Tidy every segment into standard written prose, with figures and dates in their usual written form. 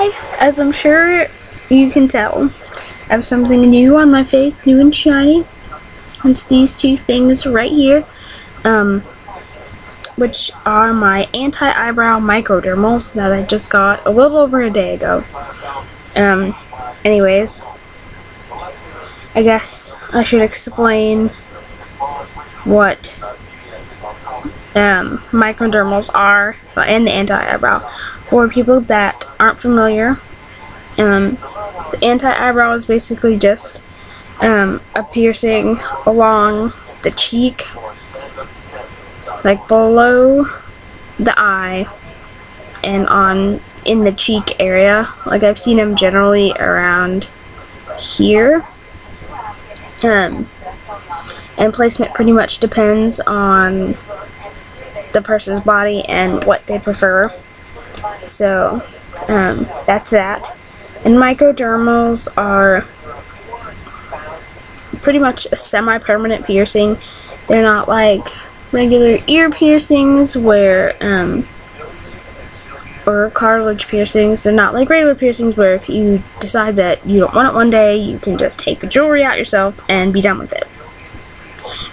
Hi, as I'm sure you can tell, I have something new on my face, new and shiny. It's these two things right here, which are my anti-eyebrow microdermals that I just got a little over a day ago. Anyways, I guess I should explain what microdermals are and the anti-eyebrow. For people that aren't familiar, the anti-eyebrow is basically just a piercing along the cheek, like below the eye and in the cheek area. Like, I've seen them generally around here. And placement pretty much depends on the person's body and what they prefer. So that's that. And microdermals are pretty much a semi-permanent piercing. They're not like regular ear piercings where or cartilage piercings. They're not like regular piercings where if you decide that you don't want it one day, you can just take the jewelry out yourself and be done with it.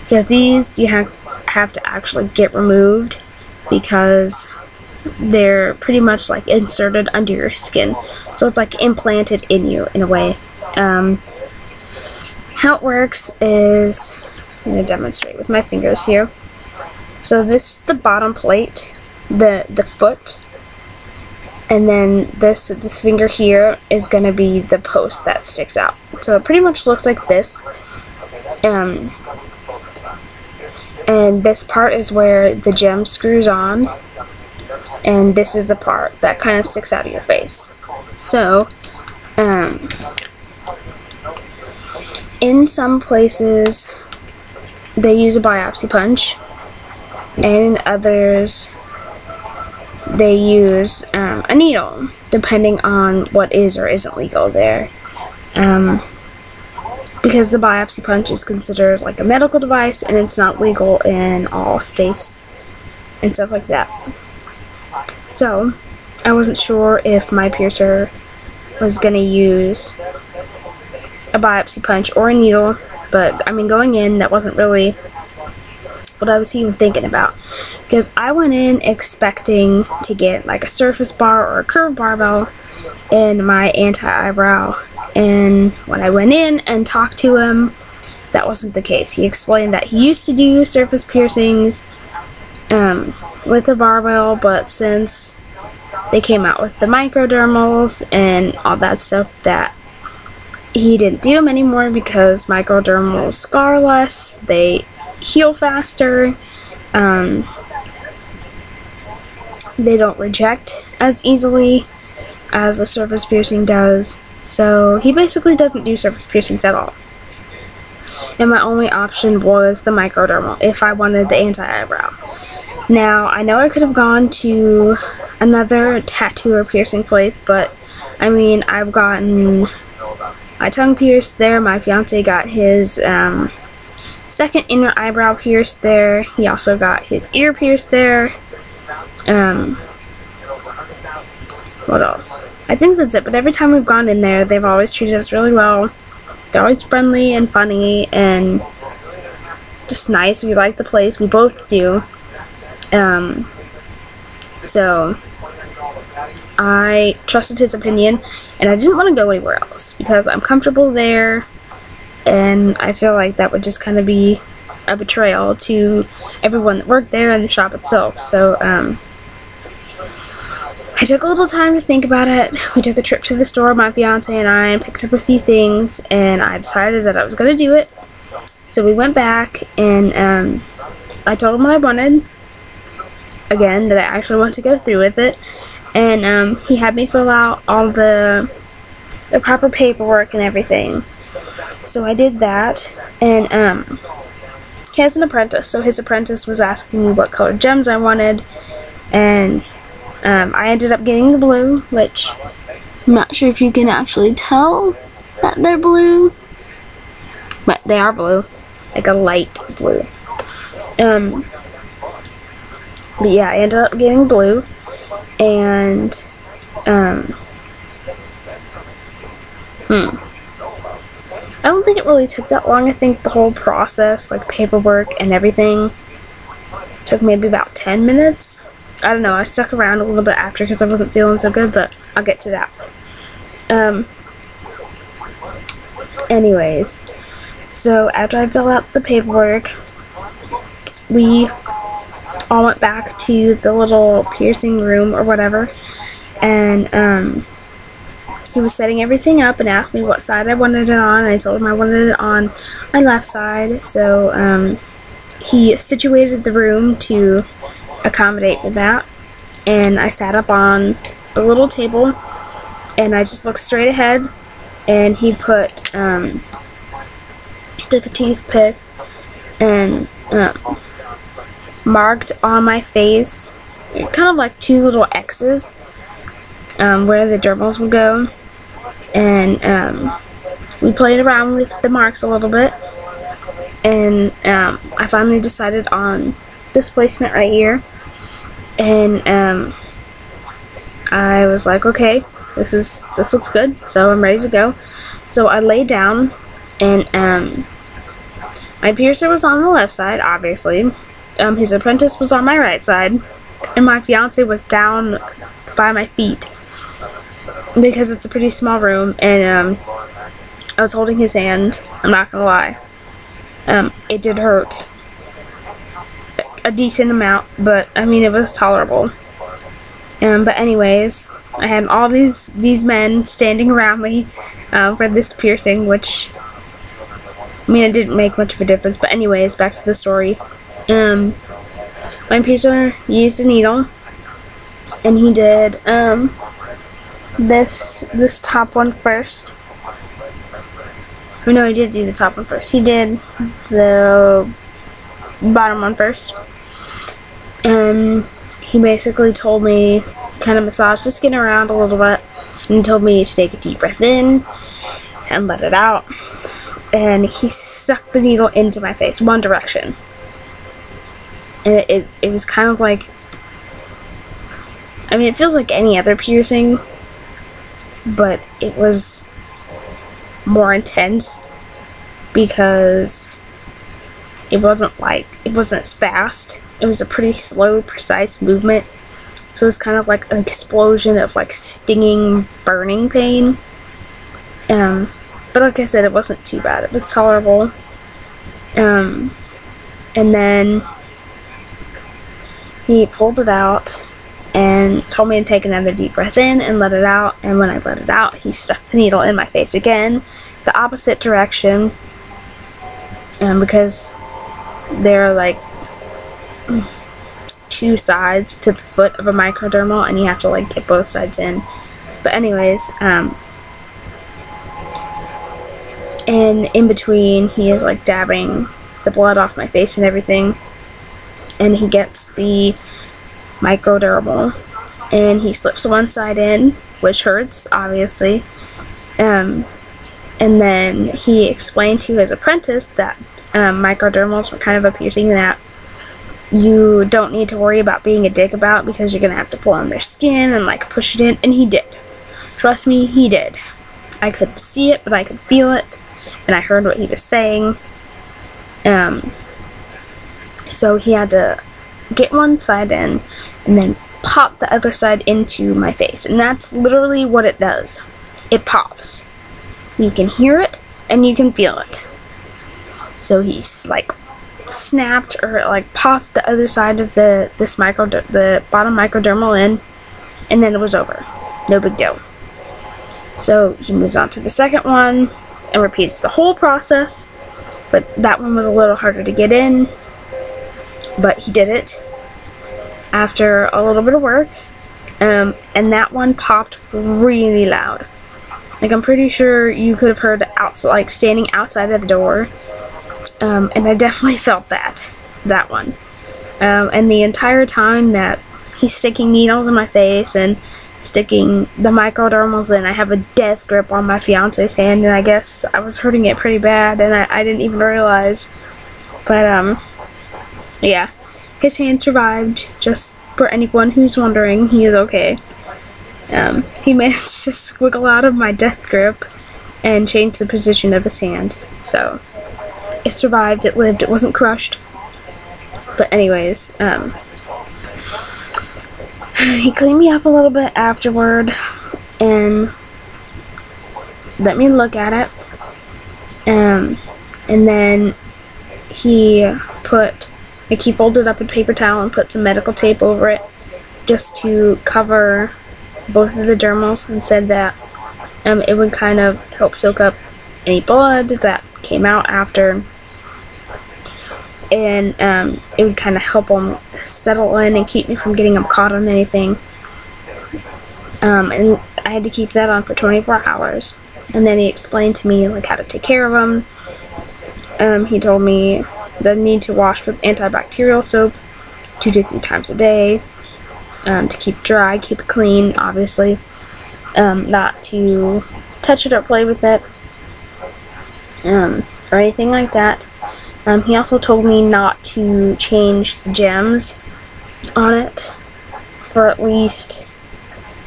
Because these you have to actually get removed, because they're pretty much like inserted under your skin, so it's like implanted in you in a way. How it works is, I'm going to demonstrate with my fingers here. So this is the bottom plate, the foot, and then this finger here is going to be the post that sticks out. So it pretty much looks like this. And this part is where the gem screws on, and this is the part that kind of sticks out of your face. So, in some places they use a biopsy punch, and in others they use a needle, depending on what is or isn't legal there. Because the biopsy punch is considered like a medical device, and it's not legal in all states and stuff like that. So, I wasn't sure if my piercer was going to use a biopsy punch or a needle, but I mean, going in, that wasn't really what I was even thinking about, because I went in expecting to get like a surface bar or a curved barbell in my anti-eyebrow, and when I went in and talked to him, that wasn't the case. He explained that he used to do surface piercings with a barbell, but since they came out with the microdermals and all that stuff, that he didn't do them anymore because microdermals scar less, they heal faster, they don't reject as easily as a surface piercing does. So he basically doesn't do surface piercings at all. And my only option was the microdermal if I wanted the anti-eyebrow. Now, I know I could have gone to another tattoo or piercing place, but I mean, I've gotten my tongue pierced there. My fiance got his second inner eyebrow pierced there. He also got his ear pierced there. What else? I think that's it, but every time we've gone in there, they've always treated us really well. They're always friendly and funny and just nice. We like the place. We both do. So I trusted his opinion, and I didn't want to go anywhere else because I'm comfortable there, and I feel like that would just kind of be a betrayal to everyone that worked there and the shop itself. So, I took a little time to think about it. We took a trip to the store, my fiance and I, and picked up a few things, and I decided that I was going to do it. So we went back, and I told him what I wanted. Again, that I actually want to go through with it. And he had me fill out all the proper paperwork and everything. So I did that, and he has an apprentice, so his apprentice was asking me what colored gems I wanted, and I ended up getting the blue, which I'm not sure if you can actually tell that they're blue, but they are blue, like a light blue. But yeah, I ended up getting blue, and I don't think it really took that long. I think the whole process, like paperwork and everything, took maybe about 10 minutes. I don't know, I stuck around a little bit after because I wasn't feeling so good, but I'll get to that. Anyways, so after I filled out the paperwork, we all went back to the little piercing room or whatever, and he was setting everything up and asked me what side I wanted it on. I told him I wanted it on my left side, so he situated the room to accommodate with that, and I sat up on the little table and I just looked straight ahead, and he took a toothpick and marked on my face kind of like 2 little X's where the dermals would go, and we played around with the marks a little bit, and I finally decided on this placement right here, and I was like, okay, this looks good, so I'm ready to go. So I laid down, and my piercer was on the left side, obviously. His apprentice was on my right side, and my fiance was down by my feet because it's a pretty small room, and I was holding his hand. I'm not gonna lie, it did hurt a decent amount, but I mean, it was tolerable. But anyways, I had all these men standing around me for this piercing, which, I mean, it didn't make much of a difference. But anyways, back to the story. My piercer used a needle, and he did this top one first. Oh, no, he did do the top one first. He did the bottom one first. And he basically told me, kind of massaged the skin around a little bit, and told me to take a deep breath in and let it out. And he stuck the needle into my face, one direction. And it was kind of like, I mean, it feels like any other piercing, but it was more intense because it wasn't as fast. It was a pretty slow, precise movement. So it was kind of like an explosion of like stinging, burning pain. But like I said, it wasn't too bad. It was tolerable. And then he pulled it out and told me to take another deep breath in and let it out. And when I let it out, he stuck the needle in my face again, the opposite direction, because there are like 2 sides to the foot of a microdermal, and you have to like get both sides in. But anyways, and in between, he is like dabbing the blood off my face and everything, and he gets the microdermal and he slips one side in, which hurts obviously, and then he explained to his apprentice that microdermals were kind of a piercing that you don't need to worry about being a dick about, because you're gonna have to pull on their skin and like push it in, and he did. Trust me, he did. I couldn't see it, but I could feel it, and I heard what he was saying. So he had to get one side in and then pop the other side into my face, and that's literally what it does. It pops. You can hear it and you can feel it. So he's like snapped or like popped the other side of the bottom microdermal in, and then it was over. No big deal. So he moves on to the second one and repeats the whole process, but that one was a little harder to get in, but he did it after a little bit of work, and that one popped really loud. Like, I'm pretty sure you could have heard outside, like standing outside of the door, and I definitely felt that one. And the entire time that he's sticking needles in my face and sticking the microdermals in, I have a death grip on my fiance's hand, and I guess I was hurting it pretty bad, and I didn't even realize. But yeah, his hand survived. Just for anyone who's wondering, he is okay. He managed to squiggle out of my death grip and changed the position of his hand. So it survived, it lived, it wasn't crushed. But anyways, he cleaned me up a little bit afterward and let me look at it. And then he folded up a paper towel and put some medical tape over it just to cover both of the dermals, and said that it would kind of help soak up any blood that came out after, and it would kind of help them settle in and keep me from getting them caught on anything. And I had to keep that on for 24 hours. And then he explained to me like how to take care of them. He told me that I need to wash with antibacterial soap 2 to 3 times a day, to keep it dry, keep it clean, obviously, not to touch it or play with it, or anything like that. He also told me not to change the gems on it for at least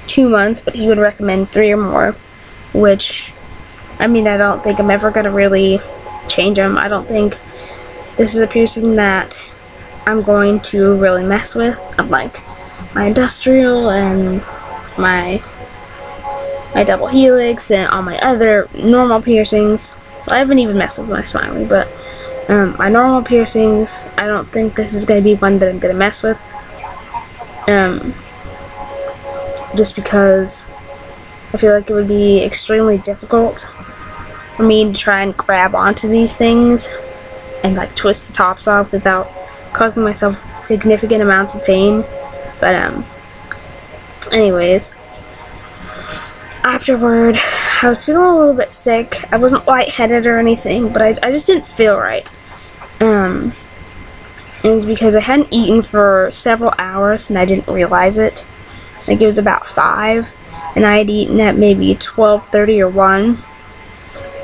2 months, but he would recommend 3 or more, which, I mean, I don't think I'm ever going to really change them. I don't think this is a piercing that I'm going to really mess with, unlike my industrial and my double helix and all my other normal piercings. I haven't even messed with my smiley, but my normal piercings, I don't think this is going to be one that I'm going to mess with. Just because I feel like it would be extremely difficult for me to try and grab onto these things and like twist the tops off without causing myself significant amounts of pain. But anyways, afterward, I was feeling a little bit sick. I wasn't lightheaded or anything, but I just didn't feel right. And it was because I hadn't eaten for several hours and I didn't realize it. Like, it was about 5, and I had eaten at maybe 12:30 or 1.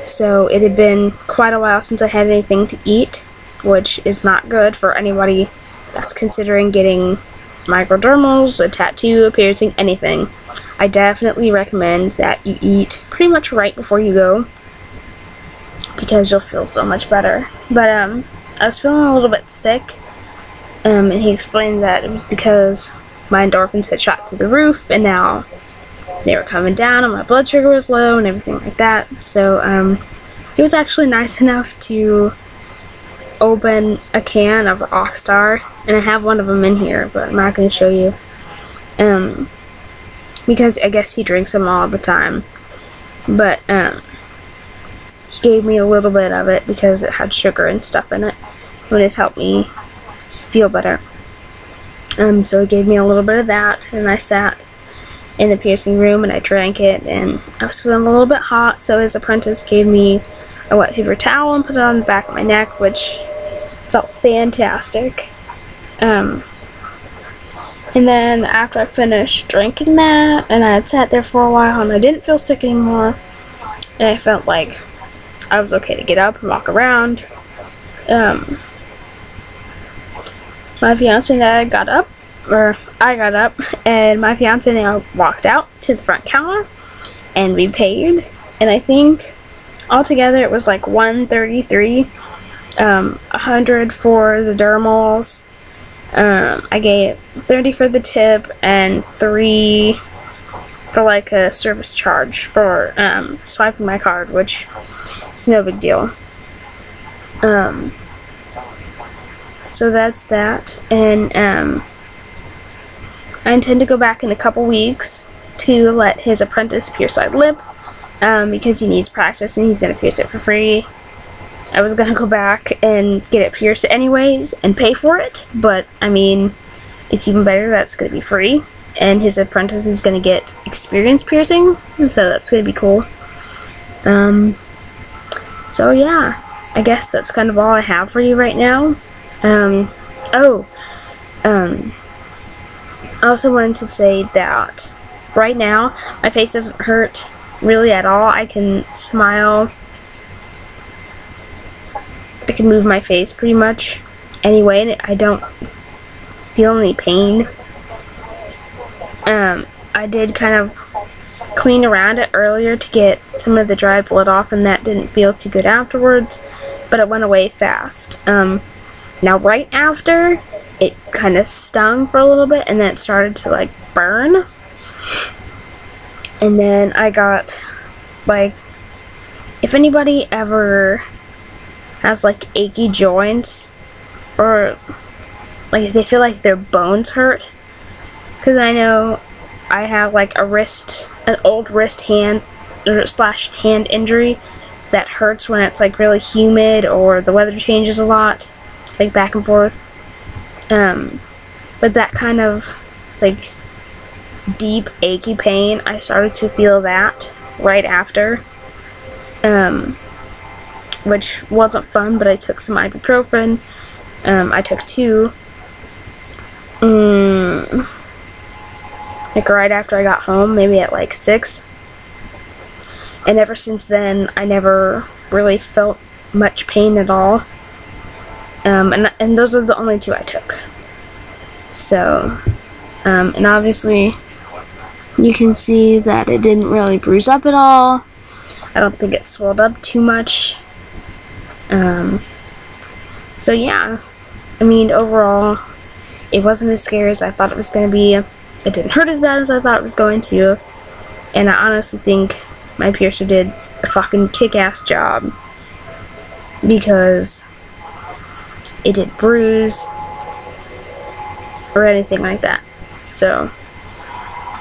So it had been quite a while since I had anything to eat, which is not good for anybody that's considering getting microdermals, a tattoo, a piercing, anything. I definitely recommend that you eat pretty much right before you go, because you'll feel so much better. But I was feeling a little bit sick, and he explained that it was because my endorphins had shot through the roof, and now they were coming down, and my blood sugar was low, and everything like that. So he was actually nice enough to open a can of Rockstar, and I have one of them in here, but I'm not going to show you, because I guess he drinks them all the time. But he gave me a little bit of it because it had sugar and stuff in it, and it helped me feel better. So he gave me a little bit of that, and I sat in the piercing room and I drank it, and I was feeling a little bit hot, so his apprentice gave me a wet paper towel and put it on the back of my neck, which felt fantastic. And then after I finished drinking that, and I had sat there for a while, and I didn't feel sick anymore, and I felt like I was okay to get up and walk around, my fiance and I got up, and my fiance and I walked out to the front counter, and we paid, and I think altogether it was like $133, $100 for the dermals. I gave $30 for the tip and $3 for like a service charge for swiping my card, which is no big deal. So that's that, and I intend to go back in a couple weeks to let his apprentice pierce my lip, because he needs practice and he's going to pierce it for free. I was going to go back and get it pierced anyways and pay for it, but I mean, it's even better that it's going to be free, and his apprentice is going to get experience piercing, so that's going to be cool. So yeah, I guess that's kind of all I have for you right now. I also wanted to say that right now my face doesn't hurt really at all. I can smile, I can move my face pretty much anyway, and I don't feel any pain. I did kind of clean around it earlier to get some of the dry blood off, and that didn't feel too good afterwards, but it went away fast. Now right after, it kind of stung for a little bit, and then it started to like burn. And then I got, like, if anybody ever has like achy joints, or like they feel like their bones hurt, because I know I have like an old wrist hand slash hand injury that hurts when it's like really humid or the weather changes a lot, like back and forth. But that kind of like deep achy pain, I started to feel that right after, which wasn't fun, but I took some ibuprofen. I took 2, like right after I got home, maybe at like 6, and ever since then I never really felt much pain at all, and those are the only 2 I took. So, and obviously you can see that it didn't really bruise up at all. I don't think it swelled up too much. So yeah, I mean, overall, it wasn't as scary as I thought it was going to be. It didn't hurt as bad as I thought it was going to. And I honestly think my piercer did a fucking kick-ass job, because it didn't bruise or anything like that. So,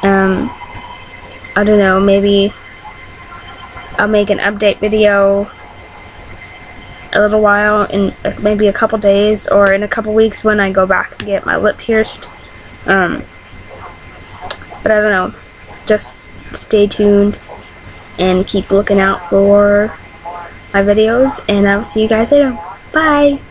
I don't know, maybe I'll make an update video a little while, in maybe a couple days or in a couple weeks when I go back and get my lip pierced. But I don't know, just stay tuned and keep looking out for my videos, and I will see you guys later. Bye!